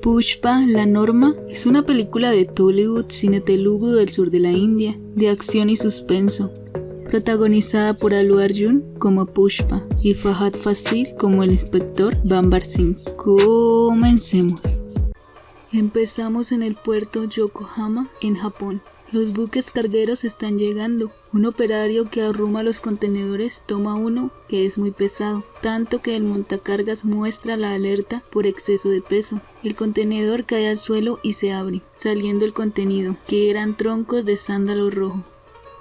Pushpa, la norma, es una película de Tollywood, cine telugu del sur de la India, de acción y suspenso, protagonizada por Allu Arjun como Pushpa y Fahad Faasil como el inspector Bambar Singh. Comencemos. Empezamos en el puerto Yokohama, en Japón. Los buques cargueros están llegando. Un operario que arruma los contenedores toma uno que es muy pesado, tanto que el montacargas muestra la alerta por exceso de peso. El contenedor cae al suelo y se abre, saliendo el contenido, que eran troncos de sándalo rojo.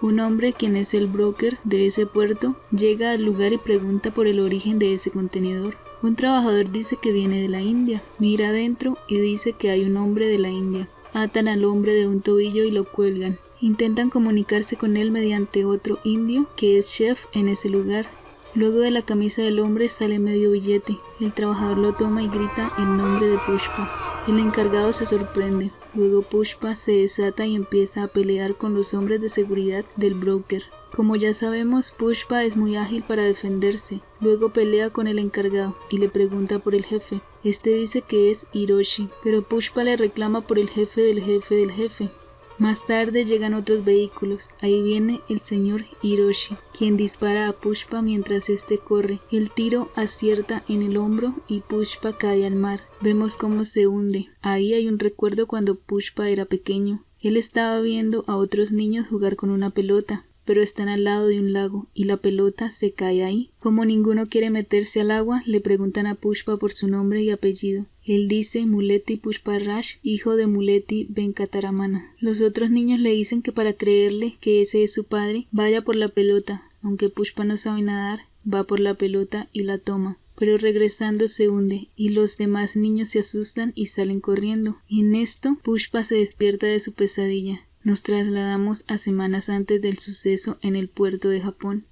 Un hombre, quien es el broker de ese puerto, llega al lugar y pregunta por el origen de ese contenedor. Un trabajador dice que viene de la India, mira adentro y dice que hay un hombre de la India. Atan al hombre de un tobillo y lo cuelgan. Intentan comunicarse con él mediante otro indio que es chef en ese lugar. Luego de la camisa del hombre sale medio billete. El trabajador lo toma y grita el nombre de Pushpa. El encargado se sorprende. Luego Pushpa se desata y empieza a pelear con los hombres de seguridad del broker. Como ya sabemos, Pushpa es muy ágil para defenderse. Luego pelea con el encargado y le pregunta por el jefe. Este dice que es Hiroshi, pero Pushpa le reclama por el jefe del jefe del jefe. Más tarde llegan otros vehículos. Ahí viene el señor Hiroshi, quien dispara a Pushpa mientras este corre. El tiro acierta en el hombro y Pushpa cae al mar. Vemos cómo se hunde. Ahí hay un recuerdo cuando Pushpa era pequeño. Él estaba viendo a otros niños jugar con una pelota, pero están al lado de un lago y la pelota se cae ahí. Como ninguno quiere meterse al agua, le preguntan a Pushpa por su nombre y apellido. Él dice Muleti Pushparaj, hijo de Muleti Venkataramana. Los otros niños le dicen que para creerle que ese es su padre, vaya por la pelota. Aunque Pushpa no sabe nadar, va por la pelota y la toma. Pero regresando se hunde y los demás niños se asustan y salen corriendo. En esto, Pushpa se despierta de su pesadilla. Nos trasladamos a semanas antes del suceso en el puerto de Japón.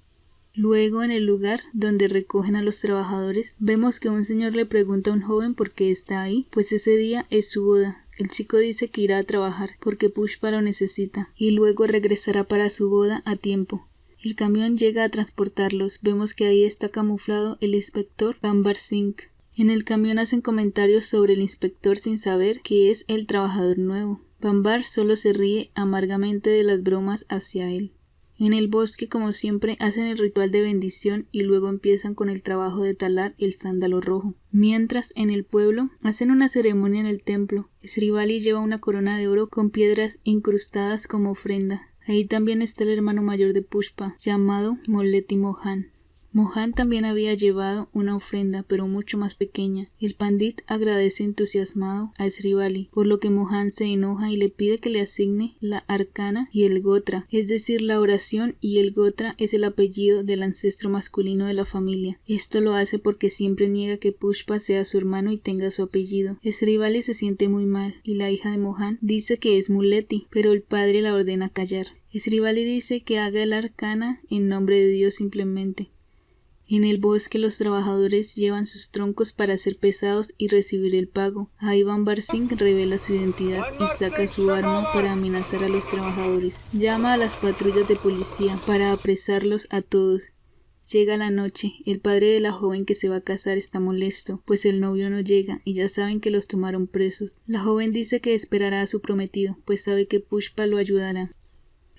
Luego, en el lugar donde recogen a los trabajadores, vemos que un señor le pregunta a un joven por qué está ahí, pues ese día es su boda. El chico dice que irá a trabajar porque Pushpa lo necesita y luego regresará para su boda a tiempo. El camión llega a transportarlos. Vemos que ahí está camuflado el inspector Bambar Singh. En el camión hacen comentarios sobre el inspector sin saber que es el trabajador nuevo. Bambar solo se ríe amargamente de las bromas hacia él. En el bosque, como siempre, hacen el ritual de bendición y luego empiezan con el trabajo de talar el sándalo rojo. Mientras, en el pueblo, hacen una ceremonia en el templo. Srivali lleva una corona de oro con piedras incrustadas como ofrenda. Ahí también está el hermano mayor de Pushpa, llamado Muleti Mohan. Mohan también había llevado una ofrenda, pero mucho más pequeña. El pandit agradece entusiasmado a Srivali, por lo que Mohan se enoja y le pide que le asigne la arcana y el gotra, es decir, la oración, y el gotra es el apellido del ancestro masculino de la familia. Esto lo hace porque siempre niega que Pushpa sea su hermano y tenga su apellido. Srivali se siente muy mal, y la hija de Mohan dice que es Muleti, pero el padre la ordena callar. Srivali dice que haga el arcana en nombre de Dios simplemente. En el bosque los trabajadores llevan sus troncos para ser pesados y recibir el pago. Ahí Bambar Singh revela su identidad y saca su arma para amenazar a los trabajadores. Llama a las patrullas de policía para apresarlos a todos. Llega la noche. El padre de la joven que se va a casar está molesto, pues el novio no llega y ya saben que los tomaron presos. La joven dice que esperará a su prometido, pues sabe que Pushpa lo ayudará.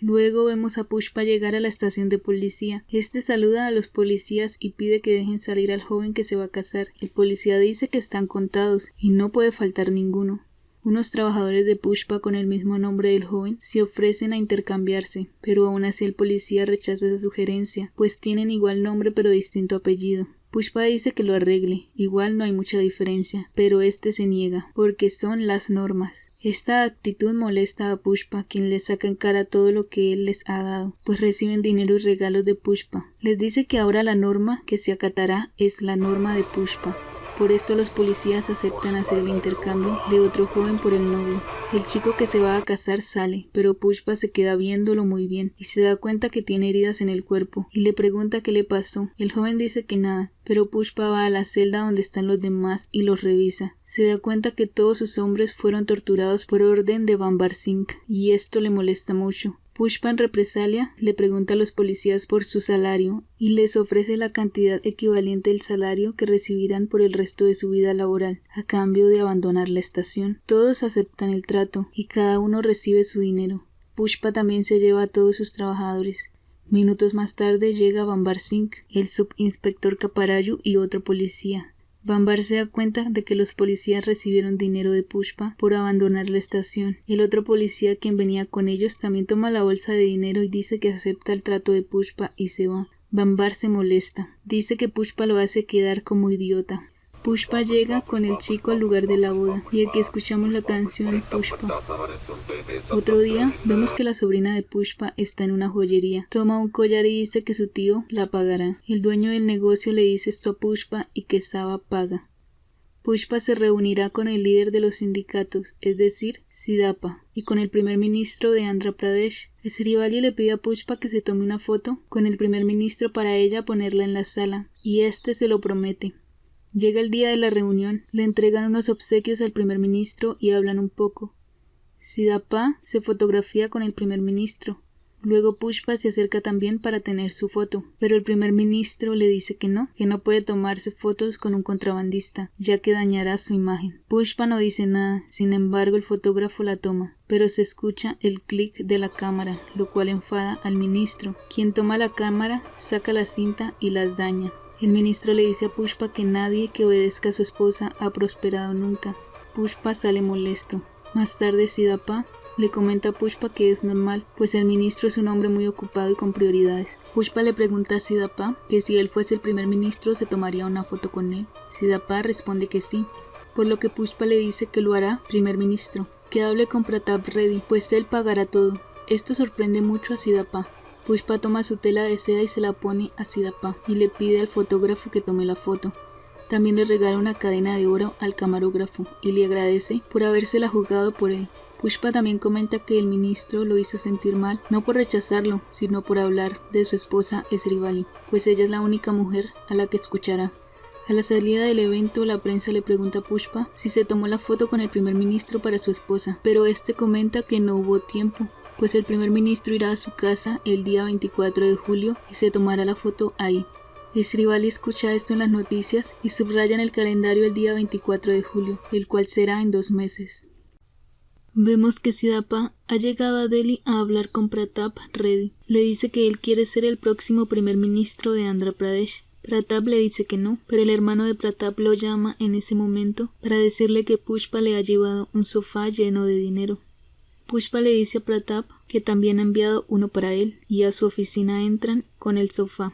Luego vemos a Pushpa llegar a la estación de policía. Este saluda a los policías y pide que dejen salir al joven que se va a casar. El policía dice que están contados y no puede faltar ninguno. Unos trabajadores de Pushpa con el mismo nombre del joven se ofrecen a intercambiarse, pero aún así el policía rechaza esa sugerencia, pues tienen igual nombre pero distinto apellido. Pushpa dice que lo arregle, igual no hay mucha diferencia, pero este se niega, porque son las normas. Esta actitud molesta a Pushpa, quien le saca en cara todo lo que él les ha dado, pues reciben dinero y regalos de Pushpa. Les dice que ahora la norma que se acatará es la norma de Pushpa. Por esto los policías aceptan hacer el intercambio de otro joven por el novio. El chico que se va a casar sale, pero Pushpa se queda viéndolo muy bien y se da cuenta que tiene heridas en el cuerpo y le pregunta qué le pasó. El joven dice que nada, pero Pushpa va a la celda donde están los demás y los revisa. Se da cuenta que todos sus hombres fueron torturados por orden de Bambar Singh y esto le molesta mucho. Pushpa en represalia le pregunta a los policías por su salario y les ofrece la cantidad equivalente al salario que recibirán por el resto de su vida laboral, a cambio de abandonar la estación. Todos aceptan el trato y cada uno recibe su dinero. Pushpa también se lleva a todos sus trabajadores. Minutos más tarde llega Bambar Singh, el subinspector Kaparayu y otro policía. Bambar se da cuenta de que los policías recibieron dinero de Pushpa por abandonar la estación. El otro policía, quien venía con ellos, también toma la bolsa de dinero y dice que acepta el trato de Pushpa y se va. Bambar se molesta. Dice que Pushpa lo hace quedar como idiota. Pushpa llega con el chico al lugar de la boda y aquí escuchamos la canción Pushpa. Otro día vemos que la sobrina de Pushpa está en una joyería. Toma un collar y dice que su tío la pagará. El dueño del negocio le dice esto a Pushpa y que Saba paga. Pushpa se reunirá con el líder de los sindicatos, es decir, Sidapa, y con el primer ministro de Andhra Pradesh. Srivali le pide a Pushpa que se tome una foto con el primer ministro para ella ponerla en la sala, y este se lo promete. Llega el día de la reunión, le entregan unos obsequios al primer ministro y hablan un poco. Sidapa se fotografía con el primer ministro. Luego Pushpa se acerca también para tener su foto, pero el primer ministro le dice que no puede tomarse fotos con un contrabandista, ya que dañará su imagen. Pushpa no dice nada, sin embargo el fotógrafo la toma, pero se escucha el clic de la cámara, lo cual enfada al ministro, quien toma la cámara, saca la cinta y las daña. El ministro le dice a Pushpa que nadie que obedezca a su esposa ha prosperado nunca. Pushpa sale molesto. Más tarde Sidapa le comenta a Pushpa que es normal, pues el ministro es un hombre muy ocupado y con prioridades. Pushpa le pregunta a Sidapa que si él fuese el primer ministro se tomaría una foto con él. Sidapa responde que sí, por lo que Pushpa le dice que lo hará primer ministro, que hable con Pratap Reddy, pues él pagará todo. Esto sorprende mucho a Sidapa. Pushpa toma su tela de seda y se la pone a Sidapa y le pide al fotógrafo que tome la foto. También le regala una cadena de oro al camarógrafo y le agradece por habérsela jugado por él. Pushpa también comenta que el ministro lo hizo sentir mal, no por rechazarlo, sino por hablar de su esposa Srivali, pues ella es la única mujer a la que escuchará. A la salida del evento, la prensa le pregunta a Pushpa si se tomó la foto con el primer ministro para su esposa, pero este comenta que no hubo tiempo, pues el primer ministro irá a su casa el día 24 de julio y se tomará la foto ahí. Srivali escucha esto en las noticias y subraya en el calendario el día 24 de julio, el cual será en 2 meses. Vemos que Sidapa ha llegado a Delhi a hablar con Pratap Reddy. Le dice que él quiere ser el próximo primer ministro de Andhra Pradesh. Pratap le dice que no, pero el hermano de Pratap lo llama en ese momento para decirle que Pushpa le ha llevado un sofá lleno de dinero. Pushpa le dice a Pratap que también ha enviado uno para él y a su oficina entran con el sofá.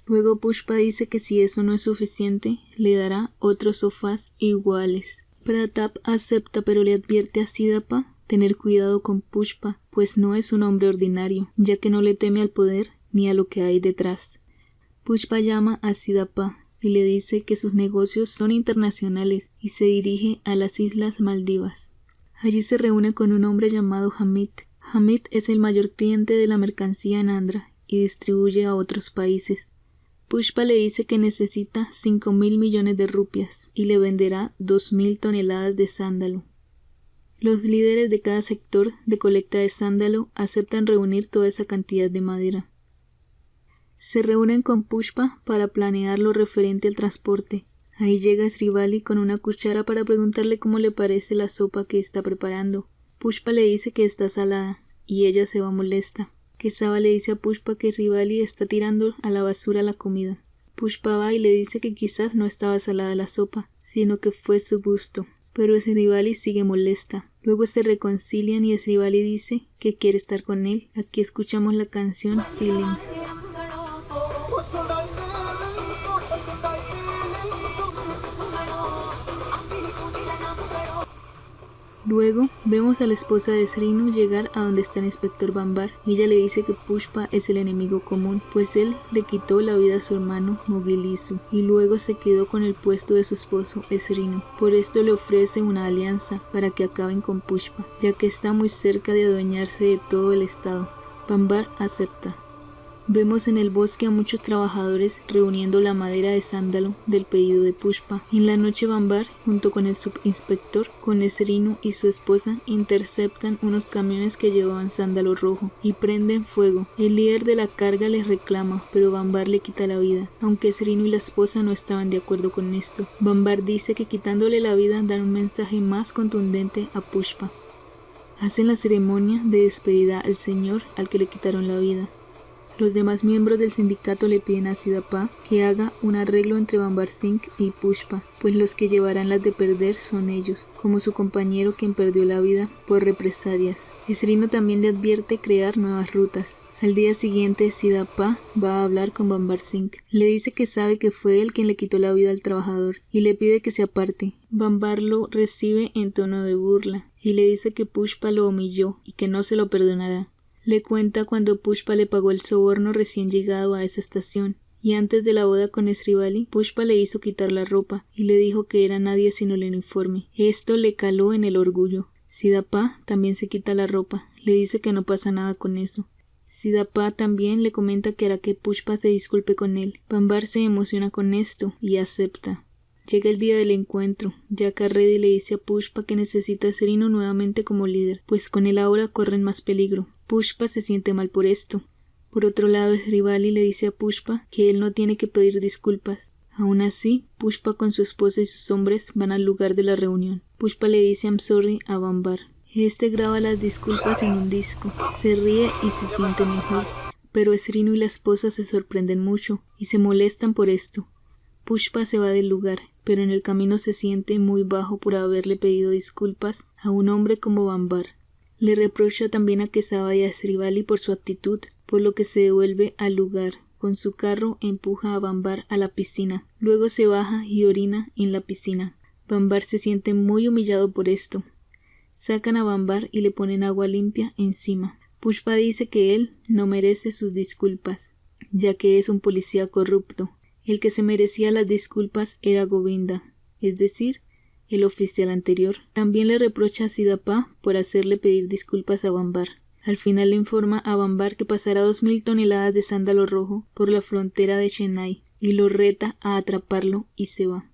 Luego Pushpa dice que si eso no es suficiente, le dará otros sofás iguales. Pratap acepta, pero le advierte a Sidapa tener cuidado con Pushpa, pues no es un hombre ordinario, ya que no le teme al poder ni a lo que hay detrás. Pushpa llama a Sidapa y le dice que sus negocios son internacionales y se dirige a las Islas Maldivas. Allí se reúne con un hombre llamado Hamid. Hamid es el mayor cliente de la mercancía en Andhra y distribuye a otros países. Pushpa le dice que necesita 5.000 millones de rupias y le venderá 2.000 toneladas de sándalo. Los líderes de cada sector de colecta de sándalo aceptan reunir toda esa cantidad de madera. Se reúnen con Pushpa para planear lo referente al transporte. Ahí llega Srivali con una cuchara para preguntarle cómo le parece la sopa que está preparando. Pushpa le dice que está salada y ella se va molesta. Que Saba le dice a Pushpa que Srivali está tirando a la basura la comida. Pushpa va y le dice que quizás no estaba salada la sopa, sino que fue su gusto. Pero Srivali sigue molesta. Luego se reconcilian y Srivali dice que quiere estar con él. Aquí escuchamos la canción Feelings. Luego vemos a la esposa de Srinu llegar a donde está el inspector Bambar y ella le dice que Pushpa es el enemigo común, pues él le quitó la vida a su hermano Mogilisu y luego se quedó con el puesto de su esposo Srinu. Por esto le ofrece una alianza para que acaben con Pushpa, ya que está muy cerca de adueñarse de todo el estado. Bambar acepta. Vemos en el bosque a muchos trabajadores reuniendo la madera de sándalo del pedido de Pushpa. En la noche Bambar, junto con el subinspector, con Srinu y su esposa, interceptan unos camiones que llevaban sándalo rojo y prenden fuego. El líder de la carga les reclama, pero Bambar le quita la vida, aunque Srinu y la esposa no estaban de acuerdo con esto. Bambar dice que quitándole la vida dan un mensaje más contundente a Pushpa. Hacen la ceremonia de despedida al señor al que le quitaron la vida. Los demás miembros del sindicato le piden a Sidappa que haga un arreglo entre Bambar Singh y Pushpa, pues los que llevarán las de perder son ellos, como su compañero quien perdió la vida por represalias. Srinu también le advierte crear nuevas rutas. Al día siguiente, Sidappa va a hablar con Bambar Singh. Le dice que sabe que fue él quien le quitó la vida al trabajador y le pide que se aparte. Bambar lo recibe en tono de burla y le dice que Pushpa lo humilló y que no se lo perdonará. Le cuenta cuando Pushpa le pagó el soborno recién llegado a esa estación, y antes de la boda con Srivali, Pushpa le hizo quitar la ropa y le dijo que era nadie sino el uniforme. Esto le caló en el orgullo. Sidappa también se quita la ropa, le dice que no pasa nada con eso. Sidappa también le comenta que hará que Pushpa se disculpe con él. Bambar se emociona con esto y acepta. Llega el día del encuentro. Jaka Reddy le dice a Pushpa que necesita a Srinu nuevamente como líder, pues con él ahora corren más peligro. Pushpa se siente mal por esto. Por otro lado, Srivali le dice a Pushpa que él no tiene que pedir disculpas. Aún así, Pushpa con su esposa y sus hombres van al lugar de la reunión. Pushpa le dice I'm sorry a Bambar. Este graba las disculpas en un disco, se ríe y se siente mejor. Pero Srinu y la esposa se sorprenden mucho y se molestan por esto. Pushpa se va del lugar, pero en el camino se siente muy bajo por haberle pedido disculpas a un hombre como Bambar. Le reprocha también a Kesava y a Srivali por su actitud, por lo que se devuelve al lugar. Con su carro empuja a Bambar a la piscina. Luego se baja y orina en la piscina. Bambar se siente muy humillado por esto. Sacan a Bambar y le ponen agua limpia encima. Pushpa dice que él no merece sus disculpas, ya que es un policía corrupto. El que se merecía las disculpas era Govinda, es decir, el oficial anterior. También le reprocha a Sidappa por hacerle pedir disculpas a Bambar. Al final le informa a Bambar que pasará 2000 toneladas de sándalo rojo por la frontera de Chennai y lo reta a atraparlo y se va.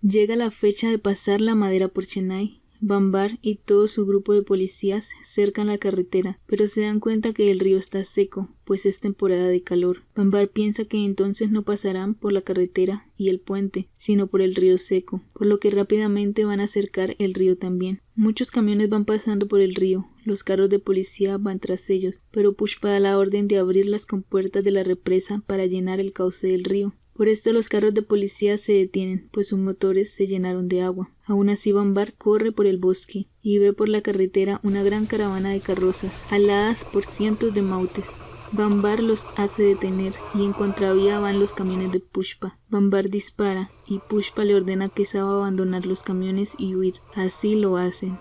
Llega la fecha de pasar la madera por Chennai. Bambar y todo su grupo de policías cercan la carretera, pero se dan cuenta que el río está seco, pues es temporada de calor. Bambar piensa que entonces no pasarán por la carretera y el puente, sino por el río seco, por lo que rápidamente van a cercar el río también. Muchos camiones van pasando por el río, los carros de policía van tras ellos, pero Pushpa da la orden de abrir las compuertas de la represa para llenar el cauce del río. Por esto los carros de policía se detienen, pues sus motores se llenaron de agua. Aún así Bambar corre por el bosque y ve por la carretera una gran caravana de carrozas, aladas por cientos de mautes. Bambar los hace detener y en contravía van los camiones de Pushpa. Bambar dispara y Pushpa le ordena a Kesava abandonar los camiones y huir. Así lo hacen.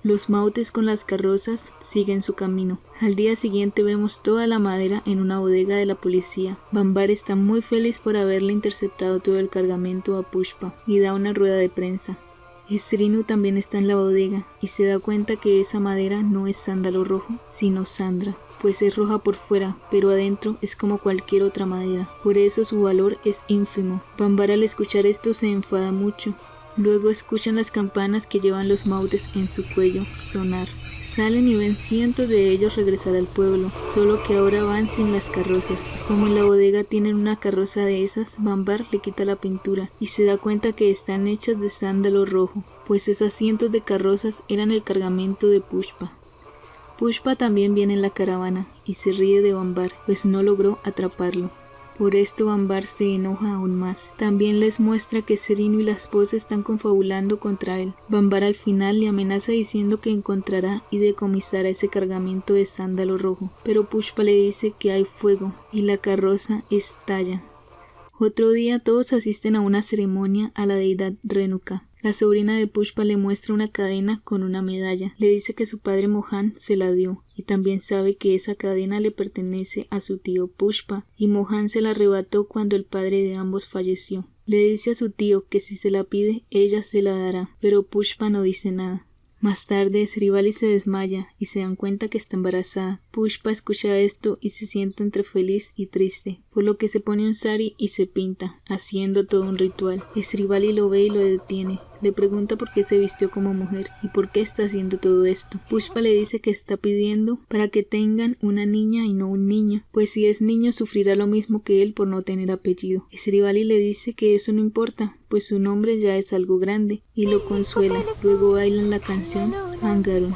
Los mautes con las carrozas siguen su camino. Al día siguiente vemos toda la madera en una bodega de la policía. Bambar está muy feliz por haberle interceptado todo el cargamento a Pushpa y da una rueda de prensa. Srinu también está en la bodega y se da cuenta que esa madera no es sándalo rojo, sino sandra, pues es roja por fuera, pero adentro es como cualquier otra madera. Por eso su valor es ínfimo. Bambar al escuchar esto se enfada mucho. Luego escuchan las campanas que llevan los mautes en su cuello sonar. Salen y ven cientos de ellos regresar al pueblo, solo que ahora van sin las carrozas. Como en la bodega tienen una carroza de esas, Bambar le quita la pintura y se da cuenta que están hechas de sándalo rojo, pues esas cientos de carrozas eran el cargamento de Pushpa. Pushpa también viene en la caravana y se ríe de Bambar, pues no logró atraparlo. Por esto Bambar se enoja aún más. También les muestra que Srinu y la esposa están confabulando contra él. Bambar al final le amenaza diciendo que encontrará y decomisará ese cargamento de sándalo rojo. Pero Pushpa le dice que hay fuego y la carroza estalla. Otro día todos asisten a una ceremonia a la deidad Renuka. La sobrina de Pushpa le muestra una cadena con una medalla. Le dice que su padre Mohan se la dio y también sabe que esa cadena le pertenece a su tío Pushpa y Mohan se la arrebató cuando el padre de ambos falleció. Le dice a su tío que si se la pide ella se la dará, pero Pushpa no dice nada. Más tarde, Srivali se desmaya y se dan cuenta que está embarazada. Pushpa escucha esto y se siente entre feliz y triste, por lo que se pone un sari y se pinta, haciendo todo un ritual. Srivali lo ve y lo detiene. Le pregunta por qué se vistió como mujer y por qué está haciendo todo esto. Pushpa le dice que está pidiendo para que tengan una niña y no un niño, pues si es niño sufrirá lo mismo que él por no tener apellido. Srivali le dice que eso no importa, pues su nombre ya es algo grande, y lo consuela. Luego bailan la canción Angaru.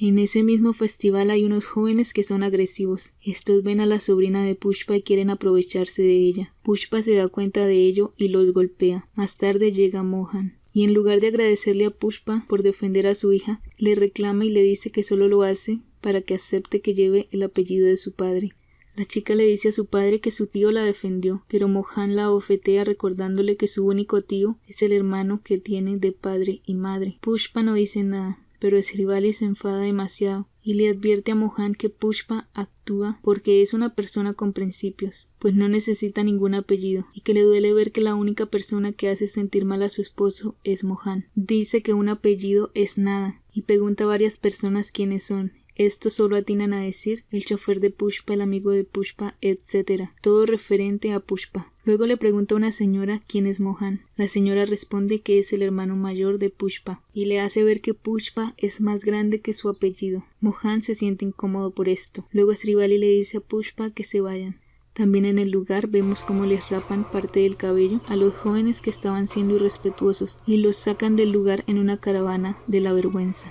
En ese mismo festival hay unos jóvenes que son agresivos. Estos ven a la sobrina de Pushpa y quieren aprovecharse de ella. Pushpa se da cuenta de ello y los golpea. Más tarde llega Mohan, y en lugar de agradecerle a Pushpa por defender a su hija, le reclama y le dice que solo lo hace para que acepte que lleve el apellido de su padre. La chica le dice a su padre que su tío la defendió, pero Mohan la abofetea recordándole que su único tío es el hermano que tiene de padre y madre. Pushpa no dice nada, pero Srivali se enfada demasiado y le advierte a Mohan que Pushpa actúa porque es una persona con principios, pues no necesita ningún apellido, y que le duele ver que la única persona que hace sentir mal a su esposo es Mohan. Dice que un apellido es nada y pregunta a varias personas quiénes son. Esto solo atinan a decir el chofer de Pushpa, el amigo de Pushpa, etc. Todo referente a Pushpa. Luego le pregunta a una señora quién es Mohan. La señora responde que es el hermano mayor de Pushpa y le hace ver que Pushpa es más grande que su apellido. Mohan se siente incómodo por esto. Luego Srivali le dice a Pushpa que se vayan. También en el lugar vemos cómo les rapan parte del cabello a los jóvenes que estaban siendo irrespetuosos y los sacan del lugar en una caravana de la vergüenza.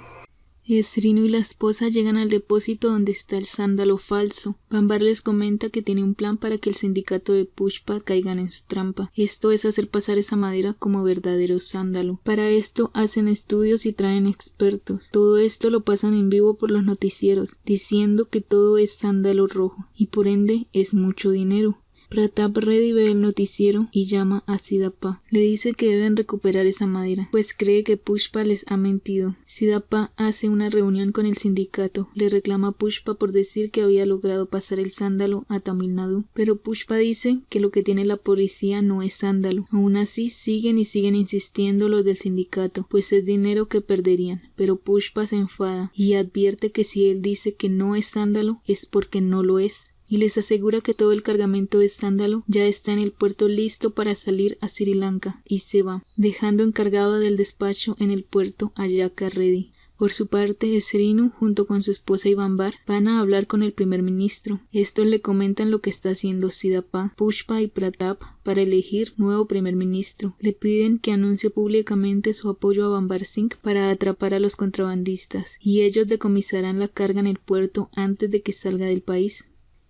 Srinu y la esposa llegan al depósito donde está el sándalo falso. Bambar les comenta que tiene un plan para que el sindicato de Pushpa caigan en su trampa. Esto es hacer pasar esa madera como verdadero sándalo. Para esto hacen estudios y traen expertos. Todo esto lo pasan en vivo por los noticieros, diciendo que todo es sándalo rojo y por ende es mucho dinero. Pratap Reddy ve el noticiero y llama a Sidappa. Le dice que deben recuperar esa madera, pues cree que Pushpa les ha mentido. Sidappa hace una reunión con el sindicato. Le reclama a Pushpa por decir que había logrado pasar el sándalo a Tamil Nadu, pero Pushpa dice que lo que tiene la policía no es sándalo. Aún así siguen insistiendo los del sindicato, pues es dinero que perderían. Pero Pushpa se enfada y advierte que si él dice que no es sándalo es porque no lo es, y les asegura que todo el cargamento de sándalo ya está en el puerto listo para salir a Sri Lanka, y se va, dejando encargado del despacho en el puerto a Jaka Reddy. Por su parte, Srinu, junto con su esposa y Bambar, van a hablar con el primer ministro. Estos le comentan lo que está haciendo Sidappa, Pushpa y Pratap para elegir nuevo primer ministro. Le piden que anuncie públicamente su apoyo a Bambar Singh para atrapar a los contrabandistas, y ellos decomisarán la carga en el puerto antes de que salga del país.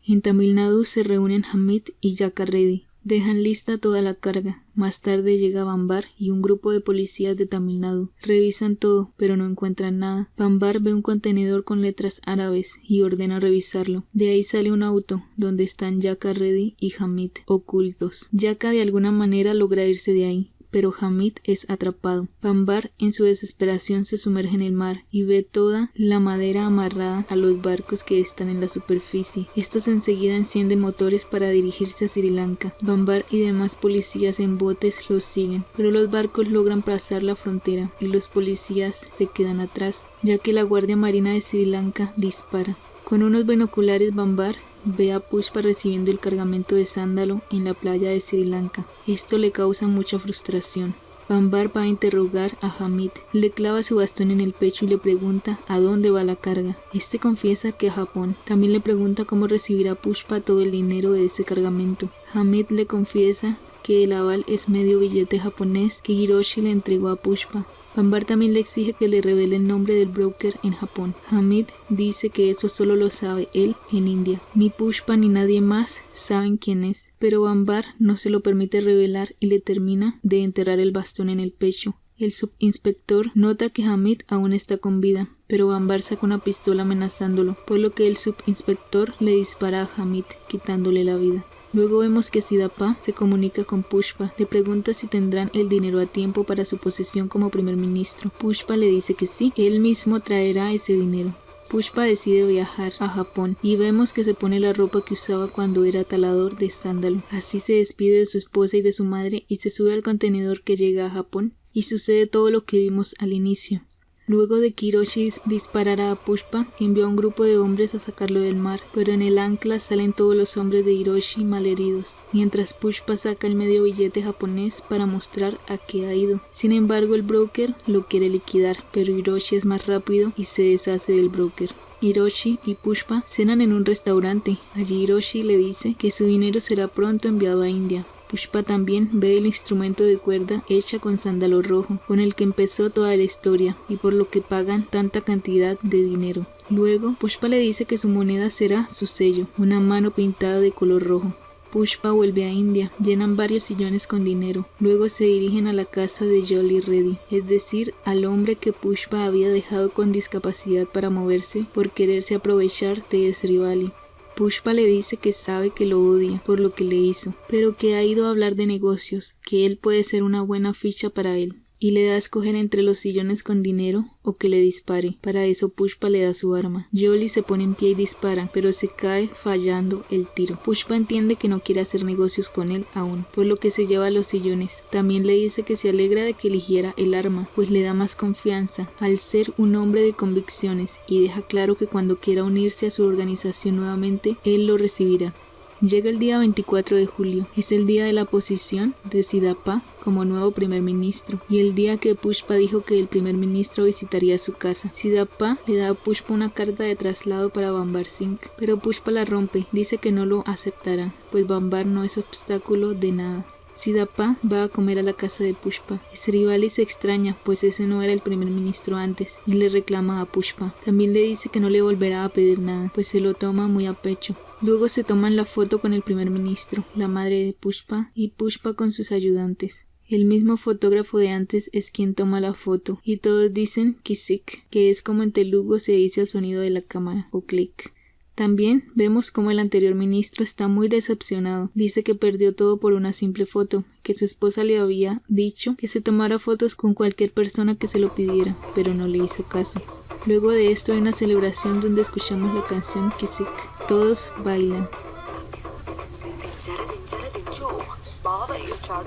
En Tamil Nadu se reúnen Hamid y Jaka Reddy. Dejan lista toda la carga. Más tarde llega Bambar y un grupo de policías de Tamil Nadu. Revisan todo, pero no encuentran nada. Bambar ve un contenedor con letras árabes y ordena revisarlo. De ahí sale un auto, donde están Jaka Reddy y Hamid ocultos. Jaka de alguna manera logra irse de ahí, pero Hamid es atrapado. Bambar en su desesperación se sumerge en el mar y ve toda la madera amarrada a los barcos que están en la superficie. Estos enseguida encienden motores para dirigirse a Sri Lanka. Bambar y demás policías en botes los siguen, pero los barcos logran pasar la frontera y los policías se quedan atrás, ya que la Guardia Marina de Sri Lanka dispara. Con unos binoculares Bambar ve a Pushpa recibiendo el cargamento de sándalo en la playa de Sri Lanka. Esto le causa mucha frustración. Bambar va a interrogar a Hamid, le clava su bastón en el pecho y le pregunta a dónde va la carga. Este confiesa que a Japón. También le pregunta cómo recibirá Pushpa todo el dinero de ese cargamento. Hamid le confiesa que el aval es medio billete japonés que Hiroshi le entregó a Pushpa. Bambar también le exige que le revele el nombre del broker en Japón. Hamid dice que eso solo lo sabe él en India. Ni Pushpa ni nadie más saben quién es, pero Bambar no se lo permite revelar y le termina de enterrar el bastón en el pecho. El subinspector nota que Hamid aún está con vida, pero Bambar saca una pistola amenazándolo, por lo que el subinspector le dispara a Hamid, quitándole la vida. Luego vemos que Sidappa se comunica con Pushpa, le pregunta si tendrán el dinero a tiempo para su posesión como primer ministro. Pushpa le dice que sí, él mismo traerá ese dinero. Pushpa decide viajar a Japón y vemos que se pone la ropa que usaba cuando era talador de sándalo. Así se despide de su esposa y de su madre y se sube al contenedor que llega a Japón y sucede todo lo que vimos al inicio. Luego de que Hiroshi disparara a Pushpa, envió a un grupo de hombres a sacarlo del mar, pero en el ancla salen todos los hombres de Hiroshi malheridos, mientras Pushpa saca el medio billete japonés para mostrar a qué ha ido. Sin embargo, el broker lo quiere liquidar, pero Hiroshi es más rápido y se deshace del broker. Hiroshi y Pushpa cenan en un restaurante. Allí Hiroshi le dice que su dinero será pronto enviado a India. Pushpa también ve el instrumento de cuerda hecha con sándalo rojo, con el que empezó toda la historia, y por lo que pagan tanta cantidad de dinero. Luego, Pushpa le dice que su moneda será su sello, una mano pintada de color rojo. Pushpa vuelve a India, llenan varios sillones con dinero, luego se dirigen a la casa de Jolly Reddy, es decir, al hombre que Pushpa había dejado con discapacidad para moverse por quererse aprovechar de Srivali. Pushpa le dice que sabe que lo odia por lo que le hizo, pero que ha ido a hablar de negocios, que él puede ser una buena ficha para él, y le da a escoger entre los sillones con dinero o que le dispare. Para eso Pushpa le da su arma. Jolly se pone en pie y dispara, pero se cae fallando el tiro. Pushpa entiende que no quiere hacer negocios con él aún, por lo que se lleva a los sillones. También le dice que se alegra de que eligiera el arma, pues le da más confianza al ser un hombre de convicciones, y deja claro que cuando quiera unirse a su organización nuevamente, él lo recibirá. Llega el día 24 de julio, es el día de la posición de Siddhappa como nuevo primer ministro, y el día que Pushpa dijo que el primer ministro visitaría su casa. Siddhappa le da a Pushpa una carta de traslado para Bambar Singh, pero Pushpa la rompe, dice que no lo aceptará, pues Bambar no es obstáculo de nada. Siddhappa va a comer a la casa de Pushpa. Srivali se extraña, pues ese no era el primer ministro antes, y le reclama a Pushpa. También le dice que no le volverá a pedir nada, pues se lo toma muy a pecho. Luego se toman la foto con el primer ministro, la madre de Pushpa y Pushpa con sus ayudantes. El mismo fotógrafo de antes es quien toma la foto, y todos dicen kisik, que es como en telugu se dice el sonido de la cámara, o clic. También vemos cómo el anterior ministro está muy decepcionado. Dice que perdió todo por una simple foto, que su esposa le había dicho que se tomara fotos con cualquier persona que se lo pidiera, pero no le hizo caso. Luego de esto hay una celebración donde escuchamos la canción Kisik. Todos bailan.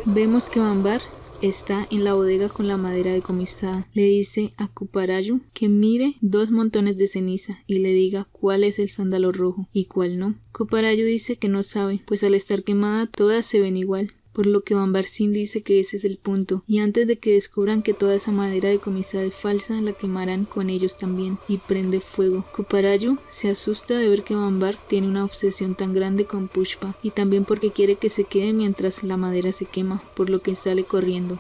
Vemos que Bambar está en la bodega con la madera decomisada. Le dice a Kuparayu que mire 2 montones de ceniza y le diga cuál es el sándalo rojo y cuál no. Kuparayu dice que no sabe, pues al estar quemada todas se ven igual. Por lo que Bambar Singh dice que ese es el punto, y antes de que descubran que toda esa madera decomisada es falsa, la quemarán con ellos también, y prende fuego. Kuparayu se asusta de ver que Bambar tiene una obsesión tan grande con Pushpa, y también porque quiere que se quede mientras la madera se quema, por lo que sale corriendo.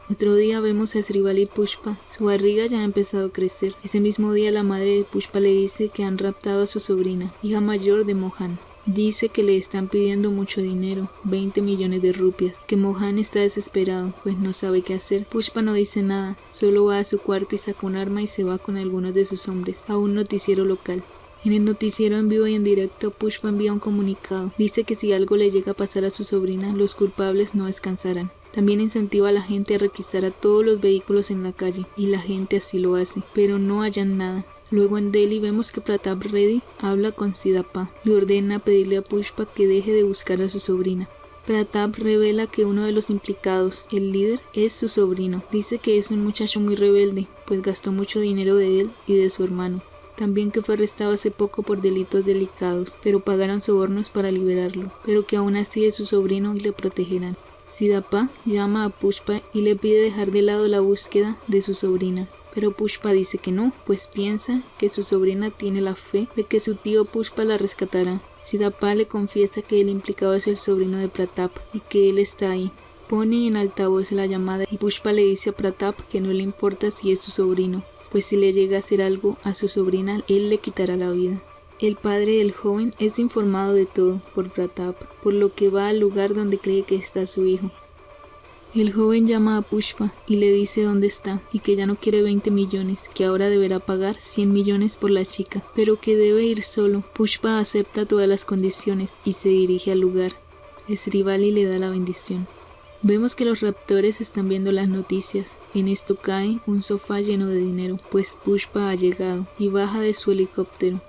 Otro día vemos a Srivali y Pushpa. Su barriga ya ha empezado a crecer. Ese mismo día la madre de Pushpa le dice que han raptado a su sobrina, hija mayor de Mohan. Dice que le están pidiendo mucho dinero, 20 millones de rupias, que Mohan está desesperado, pues no sabe qué hacer. Pushpa no dice nada, solo va a su cuarto y saca un arma y se va con algunos de sus hombres a un noticiero local. En el noticiero en vivo y en directo, Pushpa envía un comunicado. Dice que si algo le llega a pasar a su sobrina, los culpables no descansarán. También incentiva a la gente a requisar a todos los vehículos en la calle, y la gente así lo hace, pero no hallan nada. Luego en Delhi vemos que Pratap Reddy habla con Siddhappa. Le ordena pedirle a Pushpa que deje de buscar a su sobrina. Pratap revela que uno de los implicados, el líder, es su sobrino. Dice que es un muchacho muy rebelde, pues gastó mucho dinero de él y de su hermano. También que fue arrestado hace poco por delitos delicados, pero pagaron sobornos para liberarlo, pero que aún así es su sobrino y le protegerán. Siddhappa llama a Pushpa y le pide dejar de lado la búsqueda de su sobrina, pero Pushpa dice que no, pues piensa que su sobrina tiene la fe de que su tío Pushpa la rescatará. Siddhappa le confiesa que el implicado es el sobrino de Pratap y que él está ahí. Pone en altavoz la llamada y Pushpa le dice a Pratap que no le importa si es su sobrino, pues si le llega a hacer algo a su sobrina, él le quitará la vida. El padre del joven es informado de todo por Pratap, por lo que va al lugar donde cree que está su hijo. El joven llama a Pushpa y le dice dónde está y que ya no quiere 20 millones, que ahora deberá pagar 100 millones por la chica, pero que debe ir solo. Pushpa acepta todas las condiciones y se dirige al lugar. Srivali le da la bendición. Vemos que los raptores están viendo las noticias. En esto cae un sofá lleno de dinero, pues Pushpa ha llegado y baja de su helicóptero.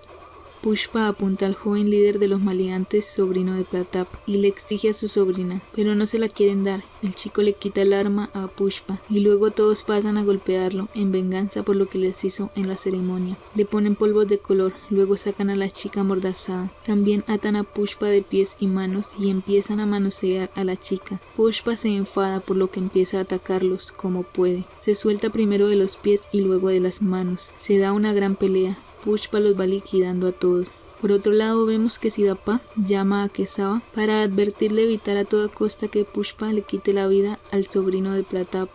Pushpa apunta al joven líder de los maleantes, sobrino de Pratap, y le exige a su sobrina, pero no se la quieren dar. El chico le quita el arma a Pushpa y luego todos pasan a golpearlo en venganza por lo que les hizo en la ceremonia. Le ponen polvos de color, luego sacan a la chica amordazada. También atan a Pushpa de pies y manos y empiezan a manosear a la chica. Pushpa se enfada por lo que empieza a atacarlos como puede. Se suelta primero de los pies y luego de las manos. Se da una gran pelea. Pushpa los va liquidando a todos. Por otro lado vemos que Siddhartha llama a Kesava para advertirle evitar a toda costa que Pushpa le quite la vida al sobrino de Pratap.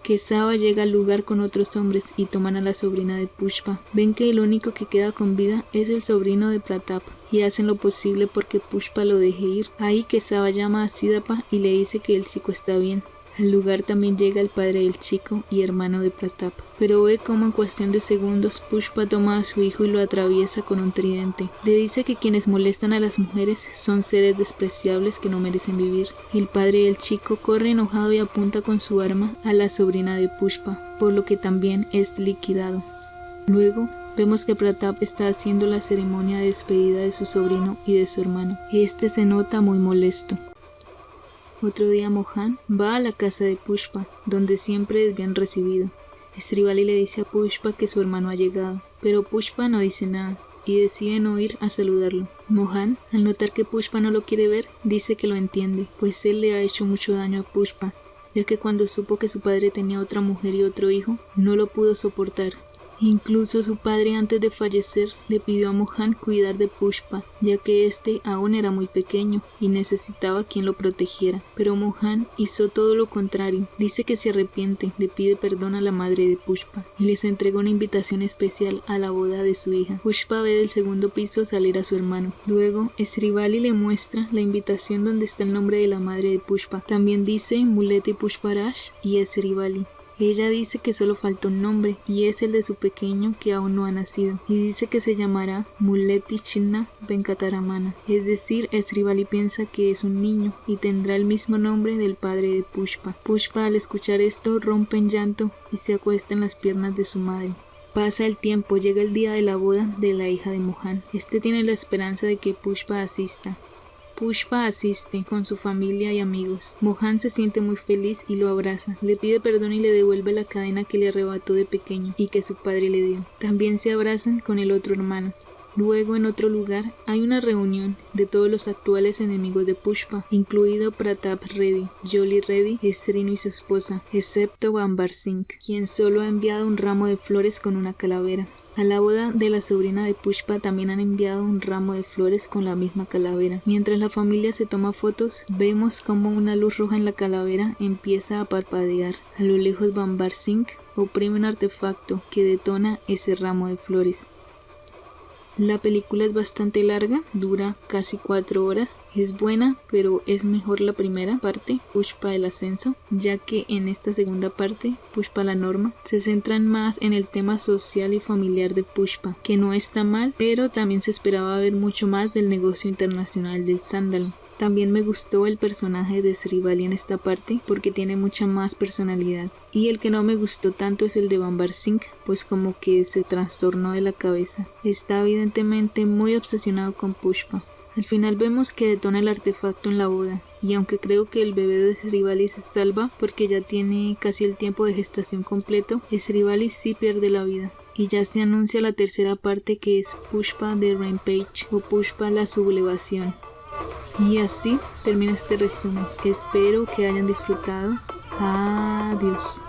Kesava llega al lugar con otros hombres y toman a la sobrina de Pushpa. Ven que el único que queda con vida es el sobrino de Pratap y hacen lo posible porque Pushpa lo deje ir. Ahí Kesava llama a Siddhartha y le dice que el chico está bien. Al lugar también llega el padre del chico y hermano de Pratap, pero ve cómo en cuestión de segundos Pushpa toma a su hijo y lo atraviesa con un tridente. Le dice que quienes molestan a las mujeres son seres despreciables que no merecen vivir. El padre del chico corre enojado y apunta con su arma a la sobrina de Pushpa, por lo que también es liquidado. Luego vemos que Pratap está haciendo la ceremonia de despedida de su sobrino y de su hermano. Este se nota muy molesto. Otro día Mohan va a la casa de Pushpa, donde siempre es bien recibido. Srivali le dice a Pushpa que su hermano ha llegado, pero Pushpa no dice nada y decide no ir a saludarlo. Mohan, al notar que Pushpa no lo quiere ver, dice que lo entiende, pues él le ha hecho mucho daño a Pushpa, ya que cuando supo que su padre tenía otra mujer y otro hijo, no lo pudo soportar. Incluso su padre antes de fallecer le pidió a Mohan cuidar de Pushpa, ya que este aún era muy pequeño y necesitaba quien lo protegiera. Pero Mohan hizo todo lo contrario. Dice que se arrepiente, le pide perdón a la madre de Pushpa y les entrega una invitación especial a la boda de su hija. Pushpa ve del segundo piso salir a su hermano. Luego Srivali le muestra la invitación donde está el nombre de la madre de Pushpa. También dice Muleti Pushparaj y Srivali. Ella dice que solo falta un nombre y es el de su pequeño que aún no ha nacido, y dice que se llamará Muleti Chinna Venkataramana, es decir, Srivali piensa que es un niño y tendrá el mismo nombre del padre de Pushpa. Pushpa al escuchar esto rompe en llanto y se acuesta en las piernas de su madre. Pasa el tiempo, llega el día de la boda de la hija de Mohan. Este tiene la esperanza de que Pushpa asista. Pushpa asiste con su familia y amigos. Mohan se siente muy feliz y lo abraza. Le pide perdón y le devuelve la cadena que le arrebató de pequeño y que su padre le dio. También se abrazan con el otro hermano. Luego, en otro lugar, hay una reunión de todos los actuales enemigos de Pushpa, incluido Pratap Reddy, Jolly Reddy, Srinu y su esposa, excepto Bambar Singh, quien solo ha enviado un ramo de flores con una calavera. A la boda de la sobrina de Pushpa también han enviado un ramo de flores con la misma calavera. Mientras la familia se toma fotos, vemos como una luz roja en la calavera empieza a parpadear. A lo lejos Bambar Singh oprime un artefacto que detona ese ramo de flores. La película es bastante larga, dura casi 4 horas, es buena, pero es mejor la primera parte, Pushpa el ascenso, ya que en esta segunda parte, Pushpa la norma, se centran más en el tema social y familiar de Pushpa, que no está mal, pero también se esperaba ver mucho más del negocio internacional del sándalo. También me gustó el personaje de Srivali en esta parte porque tiene mucha más personalidad. Y el que no me gustó tanto es el de Bambar Singh, pues como que se trastornó de la cabeza. Está evidentemente muy obsesionado con Pushpa. Al final vemos que detona el artefacto en la boda. Y aunque creo que el bebé de Srivali se salva porque ya tiene casi el tiempo de gestación completo, Srivali sí pierde la vida. Y ya se anuncia la tercera parte que es Pushpa The Rampage o Pushpa la sublevación. Y así termina este resumen. Espero que hayan disfrutado. Adiós.